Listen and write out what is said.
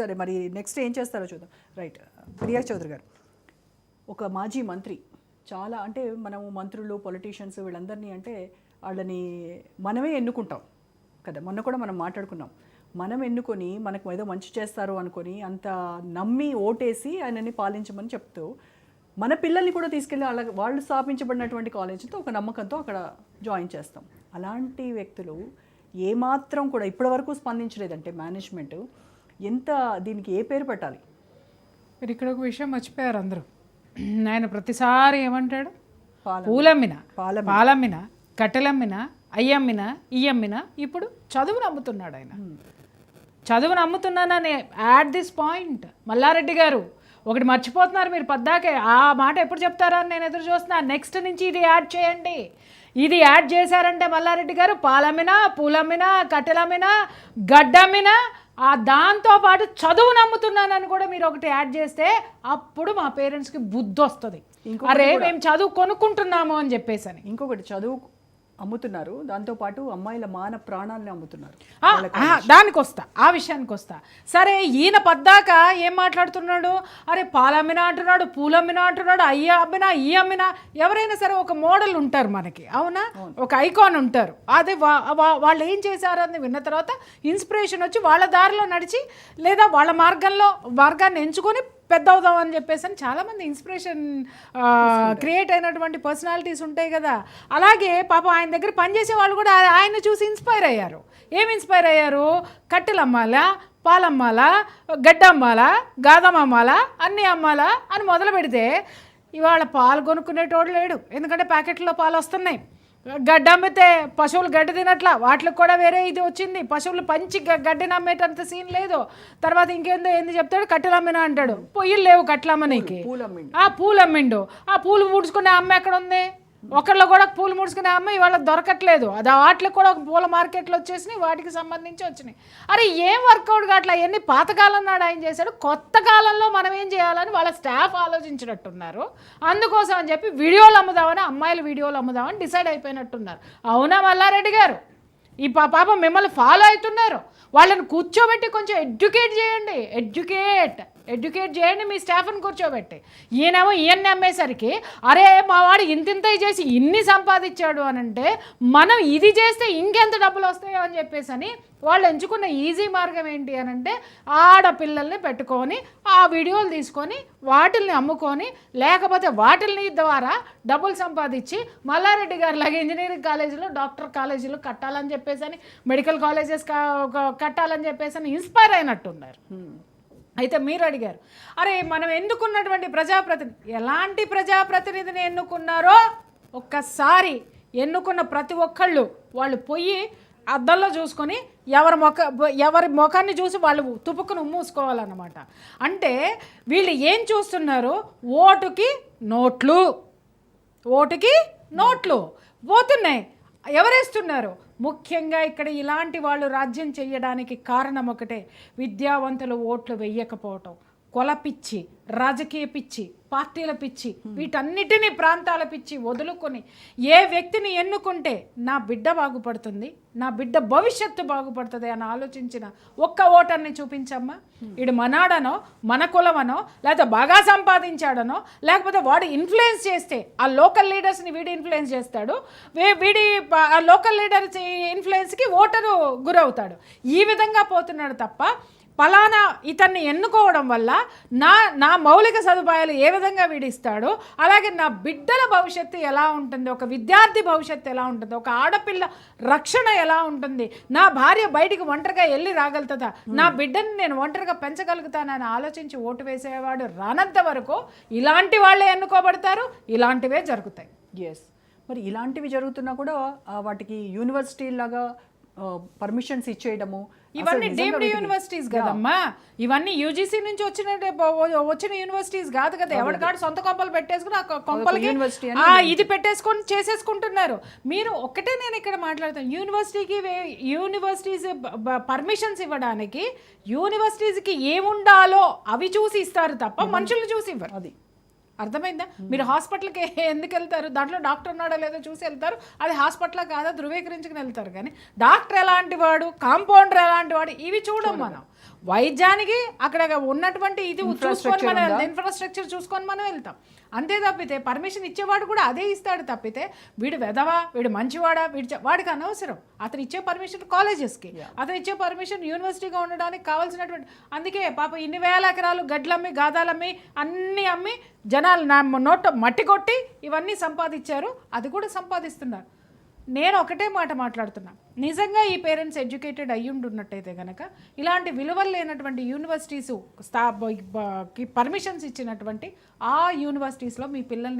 సరే మరి నెక్స్ట్ ఏం చేస్తారో చూద్దాం. రైట్, ప్రియా చౌదరి గారు ఒక మాజీ మంత్రి, చాలా అంటే మనము మంత్రులు పొలిటీషియన్స్ వీళ్ళందరినీ అంటే వాళ్ళని మనమే ఎన్నుకుంటాం కదా, మొన్న కూడా మనం మాట్లాడుకున్నాం. మనం ఎన్నుకొని మనకు ఏదో మంచి చేస్తారు అనుకొని అంత నమ్మి ఓటేసి ఆయనని పాలించమని చెప్తూ మన పిల్లల్ని కూడా తీసుకెళ్ళి వాళ్ళు స్థాపించబడినటువంటి కాలేజీతో ఒక నమ్మకంతో అక్కడ జాయిన్ చేస్తాం. అలాంటి వ్యక్తులు ఏమాత్రం కూడా ఇప్పటివరకు స్పందించలేదంటే మేనేజ్మెంట్ ఎంత దీనికి ఏ పేరు పెట్టాలి? మీరు ఇక్కడ ఒక విషయం మర్చిపోయారు అందరూ. ఆయన ప్రతిసారి ఏమంటాడు, పూలమ్మిన పాలమ్మిన కట్టెలమ్మిన అయ్యమ్మిన ఇయ్యమ్మిన ఇప్పుడు చదువును అమ్ముతున్నాడు. ఆయన చదువును అమ్ముతున్నానని యాట్ దిస్ పాయింట్ మల్లారెడ్డి గారు ఒకటి మర్చిపోతున్నారు మీరు పద్దాకే. ఆ మాట ఎప్పుడు చెప్తారని నేను ఎదురు చూస్తున్నాను. నెక్స్ట్ నుంచి ఇది యాడ్ చేయండి. ఇది యాడ్ చేశారంటే మల్లారెడ్డి గారు పాలమ్మినా పూలమ్మినా కట్టెలమ్మినా గడ్డమ్మినా దాంతోపాటు చదువు నమ్ముతున్నానని కూడా మీరు ఒకటి యాడ్ చేస్తే అప్పుడు మా పేరెంట్స్కి బుద్ధి వస్తుంది. అరే మేము చదువు కొనుక్కుంటున్నాము అని చెప్పేసి. ఇంకొకటి చదువు అమ్ముతున్నారు, దాంతోపాటు అమ్మాయిల మాన ప్రాణాలని అమ్ముతున్నారు. దానికి వస్తా, ఆ విషయానికి వస్తా. సరే ఈయన పద్దాక ఏం మాట్లాడుతున్నాడు, అరే పాలమ్మినా అంటున్నాడు, పూలమ్మినా అంటున్నాడు, అయ్య అమ్మినా ఈ అమ్మినా. ఎవరైనా సరే ఒక మోడల్ ఉంటారు మనకి, అవునా, ఒక ఐకాన్ ఉంటారు. అదే వాళ్ళు ఏం చేశారని విన్న తర్వాత ఇన్స్పిరేషన్ వచ్చి వాళ్ళ దారిలో నడిచి లేదా వాళ్ళ మార్గాన్ని ఎంచుకొని పెద్ద అవుదాం అని చెప్పేసి అని చాలామంది ఇన్స్పిరేషన్ క్రియేట్ అయినటువంటి పర్సనాలిటీస్ ఉంటాయి కదా. అలాగే పాపం ఆయన దగ్గర పనిచేసే వాళ్ళు కూడా ఆయన చూసి ఇన్స్పైర్ అయ్యారు. ఏమి ఇన్స్పైర్ అయ్యారు, కట్టెలు అమ్మాలా, పాలమ్మాలా, గడ్డ అమ్మాలా, గాదం అమ్మాలా, అన్నీ అమ్మాలా అని మొదలు పెడితే ఇవాళ పాలు కొనుక్కునేటోడు లేడు. ఎందుకంటే ప్యాకెట్లో పాలు వస్తున్నాయి. గడ్డ అమ్మితే పశువులు గడ్డి తినట్లా, వాటికి కూడా వేరే ఇది వచ్చింది. పశువులు పంచి గడ్డిని అమ్మేటంత సీన్ లేదు. తర్వాత ఇంకేంది చెప్తాడు, కట్టెలు అమ్మినా అంటాడు. పొయ్యిలు లేవు కట్టెలు అమ్మనీకి. పూలు అమ్మిండు. ఆ పూలు ముడుచుకునే అమ్మ ఎక్కడ ఉంది? ఒకళ్ళు కూడా పూలు ముడుచుకునే అమ్మ ఇవాళ దొరకట్లేదు. అది వాటికి కూడా ఒక పూల మార్కెట్లు వచ్చేసినాయి, వాటికి సంబంధించి వచ్చినాయి. అరే ఏం వర్కౌట్ కావట్లా. ఎన్ని పాతకాలం నాడు ఆయన చేశాడు, కొత్త కాలంలో మనం ఏం చేయాలని వాళ్ళ స్టాఫ్ ఆలోచించినట్టున్నారు. అందుకోసం అని చెప్పి వీడియోలు అమ్ముదామని, అమ్మాయిల వీడియోలు అమ్ముదామని డిసైడ్ అయిపోయినట్టున్నారు. అవునా మల్లారెడ్డి గారు? ఈ పాపం మిమ్మల్ని ఫాలో అవుతున్నారు. వాళ్ళని కూర్చోబెట్టి కొంచెం ఎడ్యుకేట్ చేయండి. ఎడ్యుకేట్ చేయండి మీ స్టాఫ్ని కూర్చోబెట్టి. ఈయనేమో ఈయన్ని అమ్మేసరికి అరే మా వాడు ఇంతింత చేసి ఇన్ని సంపాదించాడు అని అంటే మనం ఇది చేస్తే ఇంకెంత డబ్బులు వస్తాయో అని చెప్పేసి అని వాళ్ళు ఎంచుకున్న ఈజీ మార్గం ఏంటి అని అంటే ఆడపిల్లల్ని పెట్టుకొని ఆ వీడియోలు తీసుకొని వాటిల్ని అమ్ముకొని లేకపోతే వాటిల్ని ద్వారా డబ్బులు సంపాదించి మల్లారెడ్డి గారి లాగా ఇంజనీరింగ్ కాలేజీలో డాక్టర్ కాలేజీలు కట్టాలని చెప్పేసి అని మెడికల్ కాలేజెస్ కట్టాలని చెప్పేసి అని ఇన్స్పైర్ అయినట్టున్నారు. అయితే మీరు అడిగారు, అరే మనం ఎన్నుకున్నటువంటి ప్రజాప్రతినిధి ఎలాంటి ప్రజాప్రతినిధిని ఎన్నుకున్నారో ఒక్కసారి ఎన్నుకున్న ప్రతి ఒక్కళ్ళు వాళ్ళు పోయి అద్దంలో చూసుకొని ఎవరి ముఖాన్ని చూసి వాళ్ళు తుపుకుని మూసుకోవాలన్నమాట. అంటే వీళ్ళు ఏం చూస్తున్నారు, ఓటుకి నోట్లు పోతున్నాయి. ఎవరేస్తున్నారు? ముఖ్యంగా ఇక్కడ ఇలాంటి వాళ్ళు రాజ్యం చేయడానికి కారణం ఒకటే, విద్యావంతులు ఓట్లు వెయ్యకపోవటం. కుల పిచ్చి, రాజకీయ పిచ్చి, పార్టీల పిచ్చి, వీటన్నిటినీ ప్రాంతాల పిచ్చి వదులుకొని ఏ వ్యక్తిని ఎన్నుకుంటే నా బిడ్డ బాగుపడుతుంది, నా బిడ్డ భవిష్యత్తు బాగుపడుతుంది అని ఆలోచించిన ఒక్క ఓటర్ని చూపించమ్మా. వీడు మనాడనో మన కులమనో లేకపోతే బాగా సంపాదించాడనో లేకపోతే వాడు ఇన్ఫ్లుయెన్స్ చేస్తే ఆ లోకల్ లీడర్స్ని వీడు ఇన్ఫ్లుయెన్స్ చేస్తాడు, వీడి ఆ లోకల్ లీడర్స్ ఇన్ఫ్లుయెన్స్కి ఓటరు గురవుతాడు. ఈ విధంగా పోతున్నాడు తప్ప ఫలానా ఇతన్ని ఎన్నుకోవడం వల్ల నా మౌలిక సదుపాయాలు ఏ విధంగా వీడిస్తాడో అలాగే నా బిడ్డల భవిష్యత్తు ఎలా ఉంటుంది, ఒక విద్యార్థి భవిష్యత్తు ఎలా ఉంటుంది, ఒక ఆడపిల్ల రక్షణ ఎలా ఉంటుంది, నా భార్య బయటికి ఒంటరిగా వెళ్ళి రాగలుగుతుందా, నా బిడ్డని నేను ఒంటరిగా పెంచగలుగుతానని ఆలోచించి ఓటు వేసేవాడు రానంత వరకు ఇలాంటి వాళ్ళే ఎన్నుకోబడతారు, ఇలాంటివే జరుగుతాయి. ఎస్, మరి ఇలాంటివి జరుగుతున్నా కూడా వాటికి యూనివర్సిటీ లాగా పర్మిషన్స్ ఇచ్చేయడము, ఇవన్నీ డీమ్డ్ యూనివర్సిటీస్ కదమ్మా. ఇవన్నీ యూజీసీ నుంచి వచ్చిన యూనివర్సిటీస్ కాదు కదా. ఎవరికాడు సొంత కొంపలు పెట్టేసుకుని ఆ కొంపలకి ఇది పెట్టేసుకొని చేసేసుకుంటున్నారు. మీరు ఒక్కటే నేను ఇక్కడ మాట్లాడుతాను, యూనివర్సిటీస్ పర్మిషన్స్ ఇవ్వడానికి యూనివర్సిటీస్కి ఏముండాలో అవి చూసి ఇస్తారు తప్ప మనుషులు చూసి ఇవ్వరు. అది అర్థమైందా? మీరు హాస్పిటల్కి ఎందుకు వెళ్తారు, దాంట్లో డాక్టర్ ఉన్నాడో లేదో చూసి వెళ్తారు, అది హాస్పిటల్ కాదా ధృవీకరించుకుని వెళ్తారు. కానీ డాక్టర్ ఎలాంటి వాడు, కాంపౌండర్ ఎలాంటి వాడు, ఇవి చూడం మనం. వైద్యానికి అక్కడ ఉన్నటువంటి ఇది చూసుకొని Infrastructure మనం ఉందా? ఇన్ఫ్రాస్ట్రక్చర్ చూసుకొని మనం వెళ్తాం. అంతే తప్పితే పర్మిషన్ ఇచ్చేవాడు కూడా అదే ఇస్తాడు తప్పితే వీడు వెధవా, వీడు మంచివాడా, వాడికి అనవసరం. అతను ఇచ్చే పర్మిషన్ కాలేజెస్కి, అతను ఇచ్చే పర్మిషన్ యూనివర్సిటీగా ఉండడానికి కావాల్సినటువంటి. అందుకే పాప ఇన్ని వేల ఎకరాలు గడ్లమ్మి గాదాలమ్మి అన్నీ అమ్మి జనాలు నోట మట్టి కొట్టి ఇవన్నీ సంపాదించారు, అది కూడా సంపాదిస్తున్నారు. నేను ఒకటే మాట మాట్లాడుతున్నా, నిజంగా ఈ పేరెంట్స్ ఎడ్యుకేటెడ్ అయ్యుండున్నట్టయితే కనుక ఇలాంటి విలువలు లేనటువంటి యూనివర్సిటీస్ పర్మిషన్స్ ఇచ్చినటువంటి ఆ యూనివర్సిటీస్లో మీ పిల్లల్ని